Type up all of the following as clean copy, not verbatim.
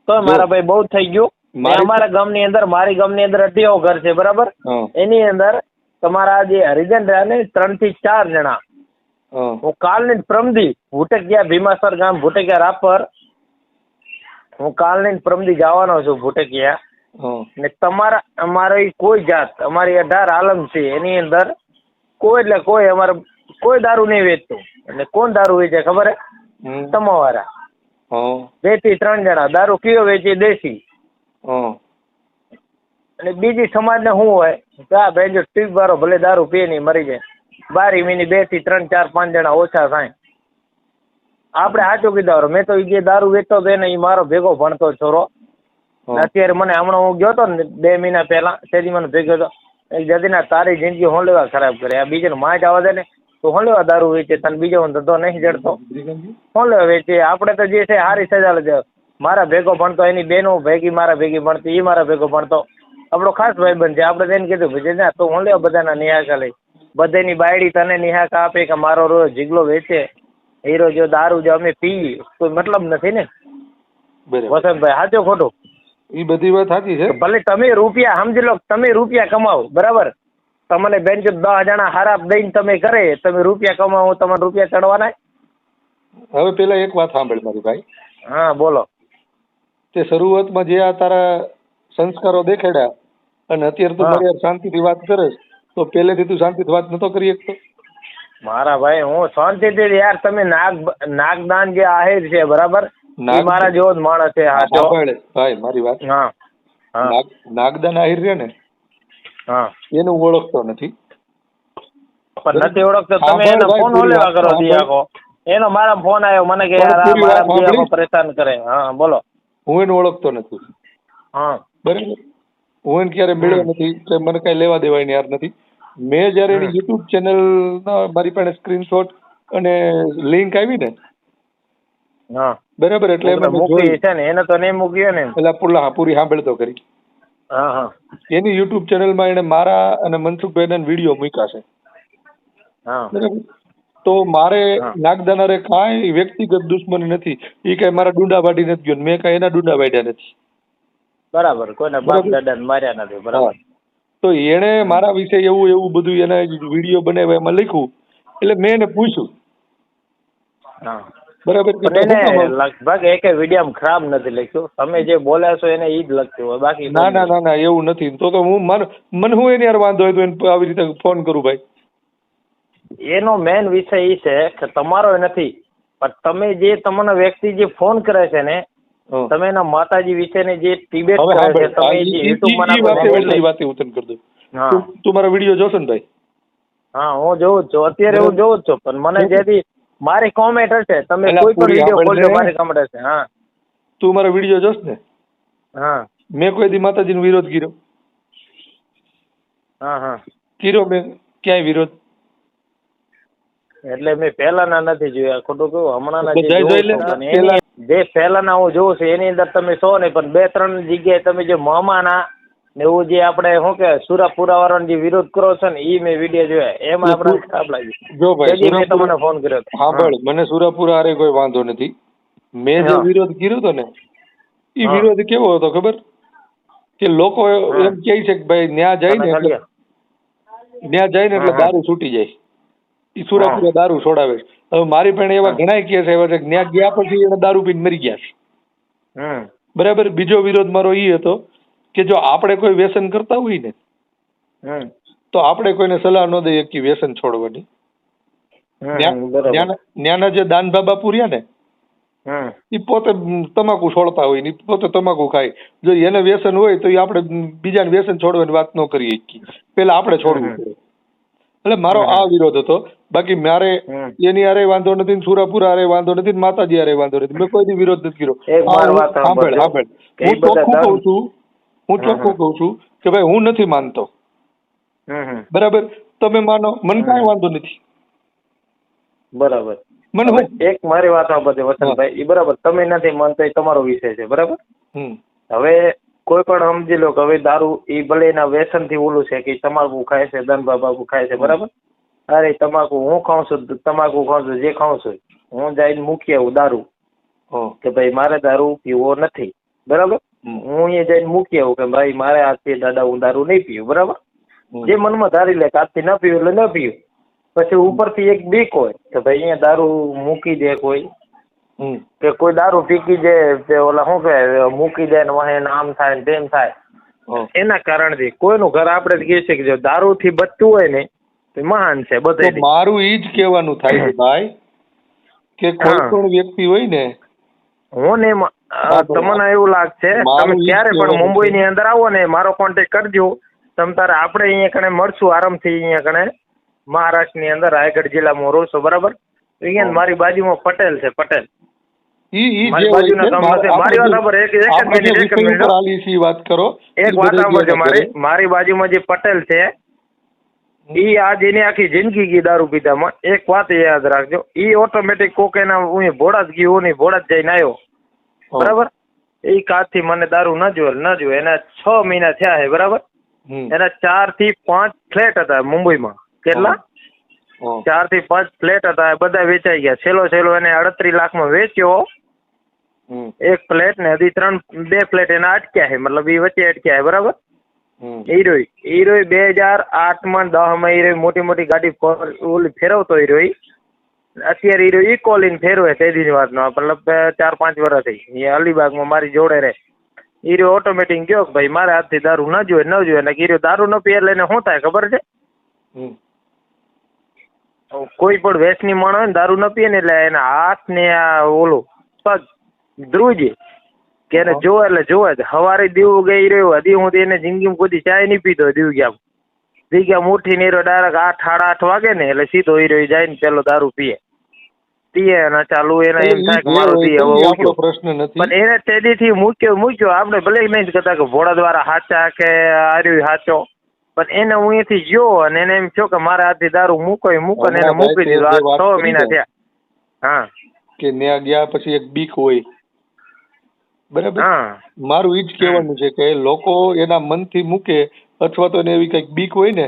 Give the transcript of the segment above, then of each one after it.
તો મારા ભાઈ બહુ થઈ ગયું. અમારા ગામની અંદર મારી ગામની અંદર 18 ઘર છે બરાબર. એની અંદર તમારા જે હરિજન રહ્યા ને 3 થી 4 જણા. હું કાલની પ્રમદી ભૂટકિયા ભીમાસર ગામ ભૂટકિયા રાપર હું કાલની પ્રમદી જવાનો છું ભૂટકિયા. ને તમારા અમારી કોઈ જાત અમારી 18 આલમ છે એની અંદર કોઈ એટલે કોઈ અમારે કોઈ દારૂ નહીં વેચતું. એટલે કોણ દારૂ વેચે ખબર હે? તમાવાળા 2 થી 3 જણા દારૂ કયો વેચે દેશી. અને બીજી સમાજને શું હોય આ ભાઈ જો ટ્યુબ વાળો ભલે દારૂ પીએ નહીં મરી જાય 12 મિનિટ 2 થી 3 4 5 જણા ઓછા થાય. આપણે સાચું કીધું મેં તો જે દારૂ વેચતો હતો એને મારો ભેગો ભણતો છોરો. અત્યારે મને હમણાં હું ગયો હતો ને 2 મહિના પહેલા તેથી મને ભેગો હતો જદીના તારી જિંદગી હું લેવા ખરાબ કરે. આ બીજાને માચ આવવા દે ને તો હું લેવા દારૂ વેચે તને બીજો ધંધો નહીં જડતો હું લેવા વેચે. આપણે તો જે છે સારી સજા લેજે. મારા ભેગો ભણતો એની બેનો ભેગી મારા ભેગી ભણતી એ મારા ભેગો ભણતો આપણો ખાસ ભાઈબંધ છે. આપણે તેને કીધું ભાઈ ના તો હું લેવા બધાના નિહાકા લઈ બધાની બાયડી તને નિહાકા આપે કે મારો રોજ જીગલો વેચે હીરો જો દારૂ જો અમે પી કોઈ મતલબ નથી ને. વસંતભાઈ સાચું ખોટું? એ બધી વાત સાચી છે. ભલે તમે રૂપિયા સમજી લો તમે રૂપિયા કમાવો બરાબર. તમને બેન જો 10 જણા હારાપ દઈને તમે કરે તમે રૂપિયા કમાવો તમારે રૂપિયા ચડવાના. હવે પેલા એક વાત સાંભળ મારી ભાઈ. હા બોલો. તે શરૂઆતમાં જે આ તારા સંસ્કારો દેખાડ્યા અને અત્યારે તું મારી શાંતિથી વાત કરે તો પહેલેથી તું શાંતિથી વાત નતો કરી શકતો? મારા ભાઈ હું શાંતિથી યાર તમે નાગદાન જે આહિર છે બરાબર મારા જેવો જ માણસ છે. ભાઈ મારી વાત. હા નાગદાન આહિર છે ને એનું ઓળખતો નથી. પણ નથી ઓળખતો તમે એનો ફોન લેવા કરો દિયાકો એનો મારા ફોન આવ્યો મને કે યાર આ મારા દિયાકો પરેશાન કરે. હા બોલો. હું એને ઓળખતો નથી. હા બરાબર. હું એને ક્યારે મળ્યો નથી કે મને કઈ લેવા દેવાય ને યાર નથી. મેં જયારે એની યુટ્યુબ ચેનલ મારી પાસે સ્ક્રીનશોટ અને લિંક આવી ને બરાબર એટલે એને તો નહીં મૂક્યો ને એટલે પૂરી સાંભળતો કરી. એની યુટ્યુબ ચેનલમાં એને મારા અને મનસુખભાઈ વિડીયો મૂક્યા છે બરાબર. તો મારે નાગદાનારે કાંઈ વ્યક્તિગત દુશ્મની નથી. એ કઈ મારા ડુંડા વાટી નથી ગયો મેં કઈ એના ડુંડા વાટ્યા નથી બરાબર. કોઈના બાપ દાદાને માર્યા નથી બરાબર. તો એને મારા વિશે એવું બધું એના વિડીયો બનાવ્યા એમાં લખ્યું એટલે મેં એને પૂછ્યું બરાબર. લગભગ એક વિડીયો ખરાબ નથી લખ્યું તમે જે બોલ્યા છો એને ઈ જ લખ્યું હોય બાકી ના એવું નથી. તો હું મને હું એની યાર વાંધો હોય તો એને આવી રીતે ફોન કરું ભાઈ. એનો મેઇન વિષય એ છે કે તમારો નથી પણ તમે જે તમને વ્યક્તિ જે ફોન કરે છે ને તમે એના માતાજી વિશે ને જે ડિબેટ કરે છે તમે જે યુટ્યુબ તું મારો વિડીયો જોશો ને ભાઈ? હા હું જોઉં જ છું અત્યારે હું જોઉં જ છું પણ મને જેથી મારી કોમેન્ટ હશે તમે કોઈ પણ વિડીયો ખોલજો મારી કોમેન્ટ હશે. હા તું મારો વિડીયો જોશ ને? હા મેં કોઈ દી માતાજીનો વિરોધ કર્યો? કર્યો મેં ક્યાંય વિરોધ? એટલે મેં પહેલાના નથી જોયા ખોટું કેવું હમણાંના જે પહેલાના હું જોઉં છું એની અંદર તમે છો ને પણ 2-3 જગ્યાએ તમે જે મામાના ને એવું જે આપણે શું કે સુરાપુરા વાળાનો જે વિરોધ કરો છો ને એ મેં વિડીયો જોયા એમાં આપણે ખરાબ લાગ્યું. જો ભાઈ મેં તમને ફોન કર્યો હા ભાઈ મને સુરાપુરા હારે કોઈ વાંધો નથી. મેં જે વિરોધ કર્યો હતો ને એ વિરોધ કેવો હતો ખબર કે લોકો એમ કહે છે કે ભાઈ ન્યા જાય ને એટલે દારૂ છૂટી જાય. એ સુરાપુરા દારૂ છોડાવે છે. હવે મારી પણ એવા ઘણા કેસ એવા છે કે ત્યાં ગયા પછી એને દારૂ પીને મરી ગયા છે બરાબર. બીજો વિરોધ મારો એ હતો કે જો આપણે કોઈ વ્યસન કરતા હોય ને તો આપણે કોઈને સલાહ ન દઈએ કે વ્યસન છોડવાની. ત્યાંના જે દાન બાબા પૂર્યા ને એ પોતે તમાકુ છોડતા હોય ને પોતે તમાકુ ખાય. જો એને વ્યસન હોય તો એ આપણે બીજાને વ્યસન છોડવાની વાત ન કરીએ પેલા આપણે છોડવું પડે. એટલે મારો આ વિરોધ હતો. બાકી મારે એની હારે વાંધો નથી, સુરાપુરા હારે વાંધો નથી, માતાજી હારે વાંધો નથી. મેં કોઈ વિરોધ નથી કર્યો. હું ચોખ્ખું કઉ છું કે ભાઈ હું નથી માનતો બરાબર. તમે માનો મને કાંઈ વાંધો નથી બરાબર. મને એક મારી વાત સાંભળજો વસંતભાઈ બરાબર તમે નથી માનતો એ તમારો વિષય છે બરાબર. હવે કોઈ પણ સમજી લો કે હવે દારૂ એ ભલે એના વ્યસન થી ઓલું છે કે તમાકુ ખાય છે ધનભા બાબુ ખાય છે બરાબર. અરે તમાકુ હું ખાઉં છું તમાકુ ખાઉં છું જે ખાઉં છું હું જઈને મૂકી આવું દારૂ કે ભાઈ મારે દારૂ પીવો નથી બરાબર. હમ. હું અહીંયા જઈને મૂકી આવું કે ભાઈ મારે આજથી દાદા હું દારૂ નહીં પીવું, બરાબર. હમ. જે મનમાં ધારી લે કે આજથી ન પીવું એટલે ન પીવું. પછી ઉપરથી એક બીક હોય કે ભાઈ અહીંયા દારૂ મૂકી દે કોઈ, હમ. કે કોઈ દારૂ પીકી દે તે ઓલા શું કે મૂકી દે ને વહે ને આમ થાય ને તેમ થાય. હા. એના કારણથી કોઈનું ઘર આપણે કહી શકીએ જો દારૂથી બચતું હોય ને તો મહાન છે તો બધે. મારું ઈ જ કહેવાનું થાય છે ભાઈ કે કોઈ પણ વ્યક્તિ હોય ને, હું ને તમને એવું લાગશે તમે ક્યારે પણ મુંબઈ ની અંદર આવો ને મારો કોન્ટેક્ટ કરજો. તમ તારે આપણે અહીંયા કણે મળશું આરામથી. અહીંયા કણે મહારાષ્ટ્રની અંદર રાયગઢ જિલ્લામાં રહું છું, બરાબર. અહીંયા મારી બાજુમાં પટેલ છે, પટેલ. મારી બાજુના ગામ નથી. મારી વાત સાંભળો, એક મિનિટ વાત કરો. એક વાત સાંભળજો. મારી બાજુમાં જે પટેલ છે ઈ આજ એની આખી જિંદગી ગઈ દારૂ પીધામાં. એક વાત યાદ રાખજો, ઈ ઓટોમેટિક કોક એના હું ભોળા જ ગયું ને ભોળા જ જઈને આવ્યો, બરાબર. એ કાથી મને દારૂ ન જોવે એના 6 મહિના થયા છે, બરાબર. એના 4 થી 5 ફ્લેટ હતા મુંબઈમાં. કેટલા? 4 થી 5 ફ્લેટ હતા, બધા વેચાઈ ગયા. છેલ્લો એને 38 લાખમાં વેચ્યો એક ફ્લેટ ને. હજી 2 ફ્લેટ એના અટક્યા છે, મતલબ એ વચ્ચે અટક્યા છે, બરાબર. હીરોઈ 2008માં 10માં હીરોઈ મોટી ગાડી ઓલી ફેરવતો હીરોઈ. અત્યારે હીરો ઇકોલીન ફેરવે તેની વાતનો, મતલબ 4-5 વર્ષ થઈ. એ અલીબાગમાં મારી જોડે રહે. હીરો ઓટોમેટિક ગયો કે ભાઈ મારે આજથી દારૂ ન જોઈએ ને. હીરો દારૂ ન પીએ એટલે એને શું થાય ખબર છે? કોઈ પણ વ્યસની માણસ હોય ને દારૂ ન પીએ ને એટલે એના હાથ ને આ ઓલું પગ ધ્રુજી કે એને જોવે એટલે જોવે જ. સવારે દીવું ગઈ રહ્યો હજી હું એને જિંદગીમાં કોઈ ચાય નહીં પીધો. દીવ ગયા ઉઠીને હીરો ડાયરેક્ટ 8-8:30 વાગે ને એટલે સીધો હીરો જાય ને પેલો દારૂ પીએ ને ચાલુ. એને એમ થાય કે મારો દી હવે ઉઠ્યો. પણ એને તેદીથી મૂક્યો. આપણે ભલે નહીં કહેતા કે ભોળા દ્વારા સાચા કે આર્યું સાચો, પણ એને હું અહીંથી ગયો અને એને એમ થયો કે મારે આજથી દારૂ મૂકો ને એને મૂકી દીધું. 6 મહિના થયા. હા, કે ત્યાં ગયા પછી એક બીક હોય, બરાબર. મારું ઈ જ કહેવાનું છે કે લોકો એના મનથી મૂકે અથવા તો એને એવી કઈક બીક હોય ને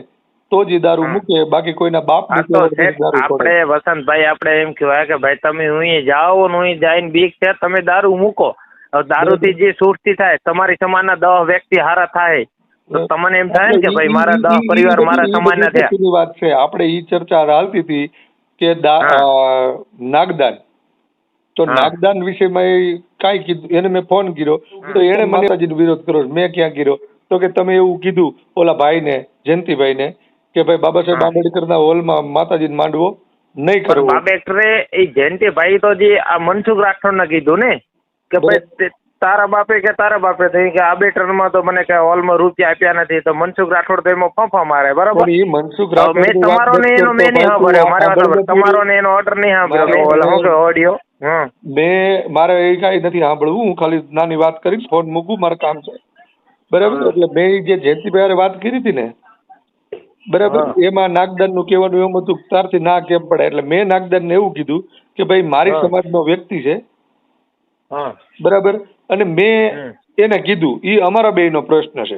તો જ દારૂ મૂકે. બાકી કોઈના બાપ આપણે વસંતભાઈ આપણે એમ કહેવાય કે ભાઈ તમે અહીં જાઓ ને અહીં જઈને બીક છે તમે દારૂ મૂકો. દારૂથી જે સૃષ્ટિ થાય તમારી સમાજના 10 વ્યક્તિ હારા થાય તો તમને એમ થાય ને કે ભાઈ મારા 10 પરિવાર મારા સમાજના થયા. વાત છે આપણે ઈ ચર્ચા હાલતી હતી કે નાગદાન. તો નાગદાન વિષયમાં કાંઈ કીધું એને મેં ફોન કર્યો તો એને મને વિરોધ કર્યો. મેં ક્યાં કર્યો તો કે તમે એવું કીધું ઓલા ભાઈને જયંતિભાઈને કે ભાઈ બાબા સાહેબ આંબેડકરના હોલમાં માતાજીને માંડવો નહીં કરવો. આંબેડકરે એ જયંતિભાઈ તો જે આ મનસુખ રાઠોડને કીધું ને કે ભાઈ તારા બાપે કે આંબેડકરમાં તો મને કે હોલમાં રૂપિયા આપ્યા નથી. તો મનસુખ રાઠોડ તો એમાં ફાંફા મારે, બરાબર. મનસુખ રાઠોડ મેં તમારો ને એનો મેં નહીં સાંભળ્યો. મારે વાત તમારો ને એનો ઓર્ડર નહીં સાંભળ્યો. ઓડિયો મેં મારે એ કાંઈ નથી સાંભળવું. હું ખાલી નાની વાત કરીશ, ફોન મૂકું, મારે કામ છે, બરાબર. એટલે મેં જે જયંતિભાઈ વાત કરી હતી ને, બરાબર, એમાં નાગદાન નું કહેવાનું એમ હતું તારથી ના કેમ પડે. એટલે મેં નાગદાન ને એવું કીધું કે ભાઈ મારી સમાજનો વ્યક્તિ છે, બરાબર. અને મેં એને કીધું ઈ અમારા બેયનો પ્રશ્ન છે,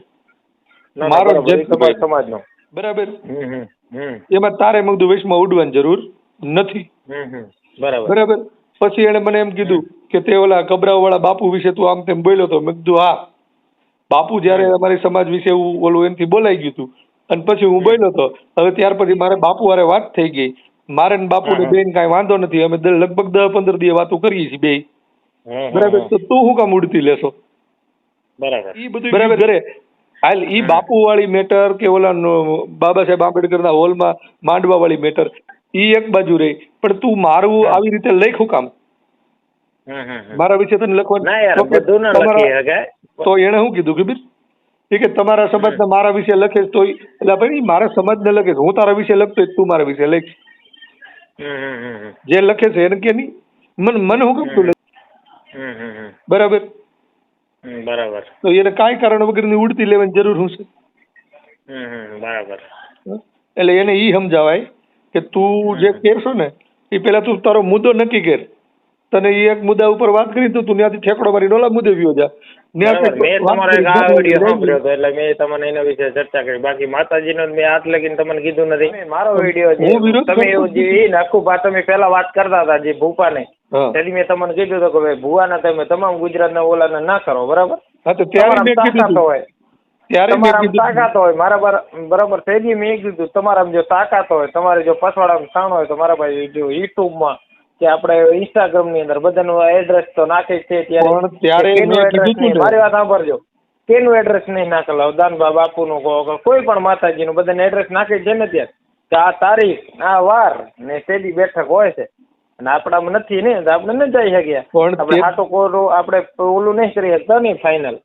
મારો જયંતિભાઈ સમાજનો, બરાબર. એમાં તારે મેં કીધું વેશમાં ઉડવાની જરૂર નથી, બરાબર. પછી એને મને એમ કીધું કે તે ઓલા કબરાવાળા બાપુ વિશે તું આમ તેમ બોલ્યો તો. મેં કીધું હા, બાપુ જયારે અમારી સમાજ વિશે ઓલું એમથી બોલાઈ ગયું હતું અને પછી હું બોલ્યો હતો. હવે ત્યાર પછી મારે બાપુ હારે વાત થઈ ગઈ. મારે ને બાપુ ને બેન કાંઈ વાંધો નથી. અમે લગભગ 10-15 દિવસ વાતો કરીએ છીએ બે, બરાબર. તો તું શું કામ ઉડતી લેશો? બરાબર. ઈ બધું બરાબર કરે હાલ. ઈ બાપુ વાળી મેટર કે ઓલા બાબા સાહેબ આંબેડકરના હોલમાં માંડવા વાળી મેટર ઈ એક બાજુ રહી. પણ તું મારું આવી રીતે લખ્યું કામ મારા વિશે તને લખવાનું તો એને શું કીધું ખબર કે તમારા સમાજના મારા વિશે લખે તો એટલે ભાઈ મારા સમાજને લખે. હું તારા વિશે લખતો તું મારા વિશે લખ. જે લખે છે એને કે નહીં મને હું કમ તું લખ, બરાબર. બરાબર. તો એને કાંઈ કારણ વગરની ઉડતી લેવાની જરૂર શું છે? બરાબર. એટલે એને ઈ સમજાવાય કે તું જે કરશો ને એ પેલા તું તારો મુદ્દો નક્કી કર, તને ઈ એક મુદ્દા ઉપર વાત કરી તો તું ત્યાંથી ઠેકડો મારી ઓલા મુદ્દે વ્યો જા. બરાબર. મેં તમારો એક આ વિડીયો સાંભળ્યો હતો એટલે મેં તમને એના વિશે ચર્ચા કરી. બાકી માતાજીનો મેં હાથ લગીને તમને કીધું નથી. મારો વિડીયો તમે એવું જે નખુભા તમે પેલા વાત કરતા હતા જે ભૂપાને, તેથી મેં તમને કીધું હતું કે ભાઈ ભુવાના તમે તમામ ગુજરાતના ઓલાને ના કરો, બરાબર? હા તો ત્યારે મેં કીધું હોય તમારા તાકાત હોય મારા બરાબર. તેથી મેં કીધું તમારા જો તાકાત હોય, તમારે જો પછવાડામાં સ્થાન હોય તો મારા ભાઈ જો યુટ્યુબમાં કે આપણે ઇન્સ્ટાગ્રામ ની અંદર બધાનું એડ્રેસ તો નાખે છે. ત્યારે મારી વાત સાંભળજો, કેનું એડ્રેસ નહીં નાખેલા દાનબા બાપુનું કહો કોઈ પણ માતાજીનું બધાને એડ્રેસ નાખે છે ને ત્યાં કે આ તારીખ આ વાર ને તેની બેઠક હોય છે અને આપણામાં નથી ને આપણે ન જઈ શક્યા. આપણે હાટો કોરો આપણે ઓલું નહીં કરી શકતા ને ફાઇનલ.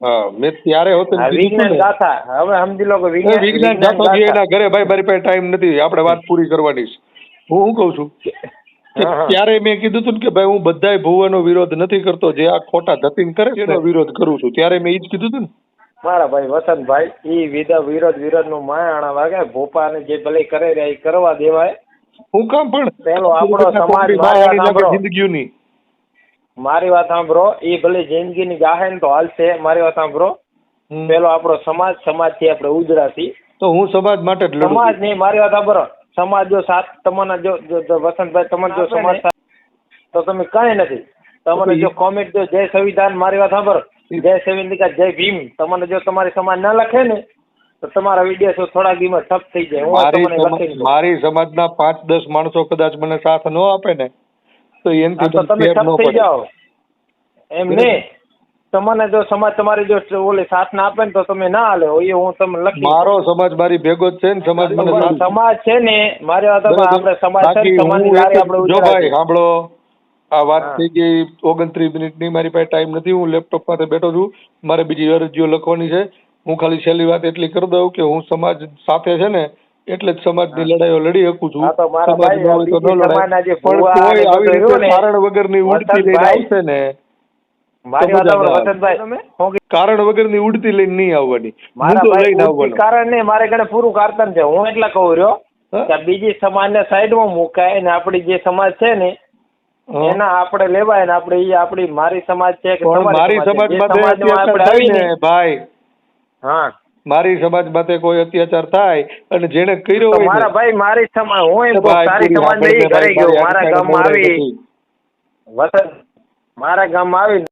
મેં ત્યારે વિજ્ઞાન ગાથા હવે સમજી લો કે વિજ્ઞાન ગાથા એના ઘરે ભાઈ મારી પાસે ટાઈમ નથી, આપણે વાત પૂરી કરવાની છે. હું કઉ છું ત્યારે મેં કીધું હતું કે ભાઈ હું બધાય ભુવાનો વિરોધ નથી કરતો, જે આ ખોટા ધતીન કરે છે એનો વિરોધ કરું છું. ત્યારે મેં એ જ કીધું હતું ને મારા ભાઈ વસંતભાઈ. એ વિરોધ નું માયાણા વાગે ભોપાને જે ભલે કરે એ કરવા દેવાય. હું કામ પણ પેલો આપણો સમાજ જિંદગીની મારી વાત સાંભળો, એ ભલે જિંદગીની ગાહે ને તો હાલશે. મારી વાત સાંભળો, પેલો આપણો સમાજ થી આપણે ઉજળાથી તો હું સમાજ માટે જ લડું. સમાજ નહીં, મારી વાત સાંભળો, સમાજ જો સાથ તમારા જો વસંતભાઈ તમારે જો સમાજ તો તમે કઈ નથી. તમને જો કોમેન્ટ જો જય સંવિધાન, મારી વાત સાંભળો, જય સંવિધાન જય ભીમ તમને જો તમારી સમાજ ના લખે ને તો તમારા વિડીયો થોડા દિવસ ઠપ થઈ જાય. મારી સમાજના 5-10 માણસો કદાચ મને સાથ ન આપે ને તો એનથી તમે ઠપ થઈ જાઓ. એમ નહીં, તમને જો સમાજ તમારી જો ઓલે સાથ ના આપે ને તો તમે ના હાલે એ હું તમને લખી. મારો સમાજ મારી ભેગો જ છે ને, સમાજ મને સમાજ છે ને મારી વાત આપણે સમાજ છે આપણે જો ભાઈ સાંભળો, આ વાત થઈ ગઈ 29 મિનિટની. મારી પાસે ટાઈમ નથી, હું લેપટોપ પાસે બેઠો છું, મારે બીજી અરજીઓ લખવાની છે. હું ખાલી છેલ્લી વાત એટલી કરી દઉં કે હું સમાજ સાથે છે ને એટલે જ સમાજની લડાઈઓ લડી શકું છું. કારણ વગરની ઉડતી લઈને આવશે ને, કારણ વગરની ઉડતી લઈને નહીં આવવાની, કારણ નહીં મારે ઘણે પૂરું કારતન છે. હું એટલા કહું રહ્યો કે બીજી સમાજને સાઈડમાં મુકાય ને આપડી જે સમાજ છે ને એના આપણે લેવાય ને આપણે આપડી મારી સમાજ છે કે મારી સમાજ ભાઈ હા મારી સમાજ માટે કોઈ અત્યાચાર થાય અને જેને કર્યો હોય મારા ભાઈ મારી સમાજ હું સારી સમાજ નહીં કરી ગયો. મારા ગામમાં આવી વસંત, મારા ગામમાં આવી